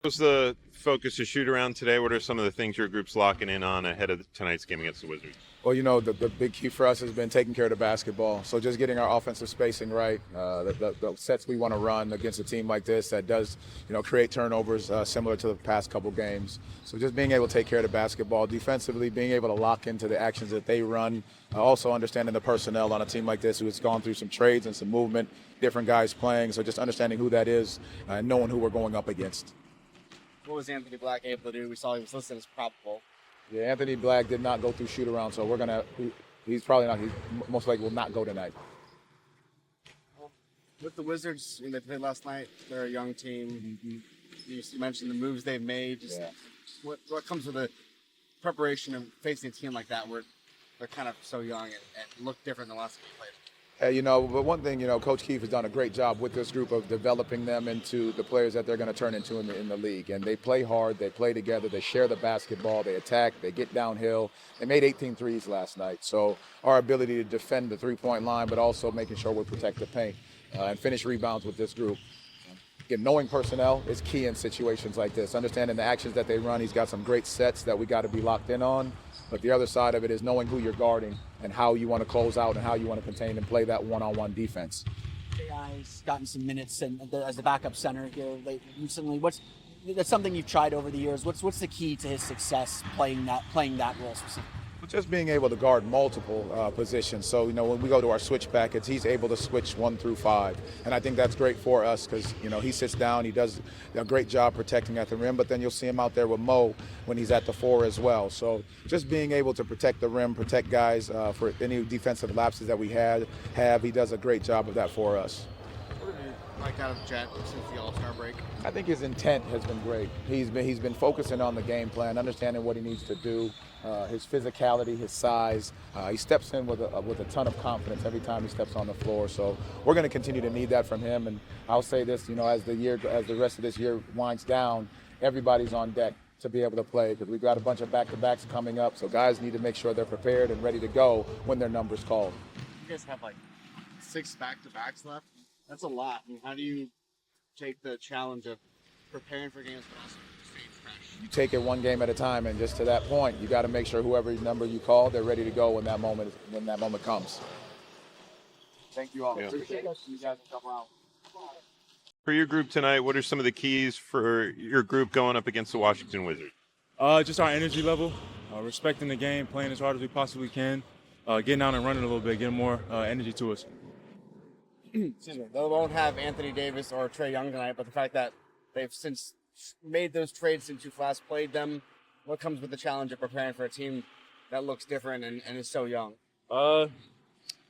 What was the focus of Shootaround today? What are some of the things your group's locking in on ahead of tonight's game against the Wizards? Well, the big key for us has been taking care of the basketball. So just getting our offensive spacing right, the sets we want to run against a team like this that does, create turnovers similar to the past couple games. So just being able to take care of the basketball defensively, being able to lock into the actions that they run, also understanding the personnel on a team like this who has gone through some trades and some movement, different guys playing. So just understanding who that is and knowing who we're going up against. What was Anthony Black able to do? We saw he was listed as probable. Yeah, Anthony Black did not go through shoot around, so he's most likely will not go tonight. With the Wizards, they played last night. They're a young team. You mentioned the moves they've made. What comes with the preparation of facing a team like that where they're kind of so young and look different than the last time you played? But one thing, Coach Keefe has done a great job with this group of developing them into the players that they're going to turn into in the league. And they play hard, they play together, they share the basketball, they attack, they get downhill. They made 18 threes last night. So our ability to defend the three-point line, but also making sure we protect the paint and finish rebounds with this group. Again, knowing personnel is key in situations like this. Understanding the actions that they run, he's got some great sets that we got to be locked in on. But the other side of it is knowing who you're guarding and how you want to close out and how you want to contain and play that one-on-one defense. AI's gotten some minutes as the backup center here recently. That's something you've tried over the years. What's the key to his success playing that role specifically? Just being able to guard multiple positions. So, when we go to our switch packets, he's able to switch 1 through 5. And I think that's great for us because, he sits down, he does a great job protecting at the rim, but then you'll see him out there with Mo when he's at the 4 as well. So just being able to protect the rim, protect guys for any defensive lapses that we have, he does a great job of that for us. What did you like out of Jet since the All-Star break? I think his intent has been great. He's been focusing on the game plan, understanding what he needs to do, his physicality, his size. He steps in with a ton of confidence every time he steps on the floor. So we're going to continue to need that from him. And I'll say this, as the rest of this year winds down, everybody's on deck to be able to play because we've got a bunch of back-to-backs coming up. So guys need to make sure they're prepared and ready to go when their number's called. You guys have 6 back-to-backs left. That's a lot. How do you take the challenge of preparing for games but also staying fresh? You take it one game at a time, and just to that point, you got to make sure whoever number you call, they're ready to go when that moment comes. Thank you all. Yeah. Appreciate it. You guys will come out. For your group tonight, what are some of the keys for your group going up against the Washington Wizards? Just our energy level, respecting the game, playing as hard as we possibly can, getting out and running a little bit, getting more energy to us. Excuse me. They won't have Anthony Davis or Trae Young tonight, but the fact that they've since made those trades since you've last played them, what comes with the challenge of preparing for a team that looks different and is so young?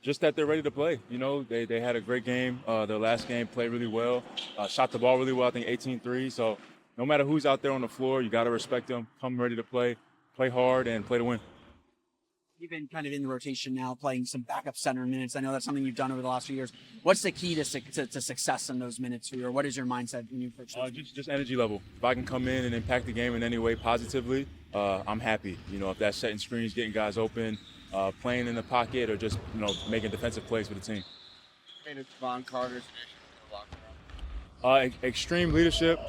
Just that they're ready to play. They had a great game. Their last game played really well, shot the ball really well, I think 18 threes. So no matter who's out there on the floor, you got to respect them, come ready to play hard, and play to win. You've been kind of in the rotation now, playing some backup center minutes. I know that's something you've done over the last few years. What's the key to success in those minutes for you, or what is your mindset when you first? Just energy level. If I can come in and impact the game in any way positively, I'm happy. If that's setting screens, getting guys open, playing in the pocket, or just making defensive plays for the team. And Von Carter's locker room. Extreme leadership,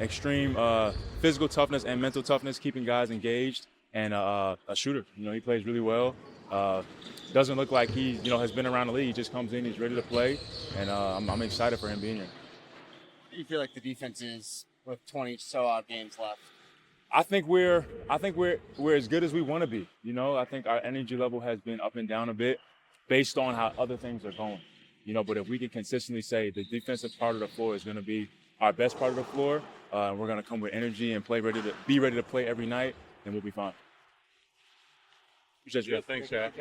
extreme physical toughness and mental toughness, keeping guys engaged. And a shooter, he plays really well. Doesn't look like he, has been around the league. He just comes in, he's ready to play, and I'm excited for him being here. How do you feel like the defense is with 20 so odd games left? I think we're as good as we want to be. I think our energy level has been up and down a bit, based on how other things are going. But if we can consistently say the defensive part of the floor is going to be our best part of the floor, we're going to come with energy and be ready to play every night, then we'll be fine. Yeah, thanks, Jack.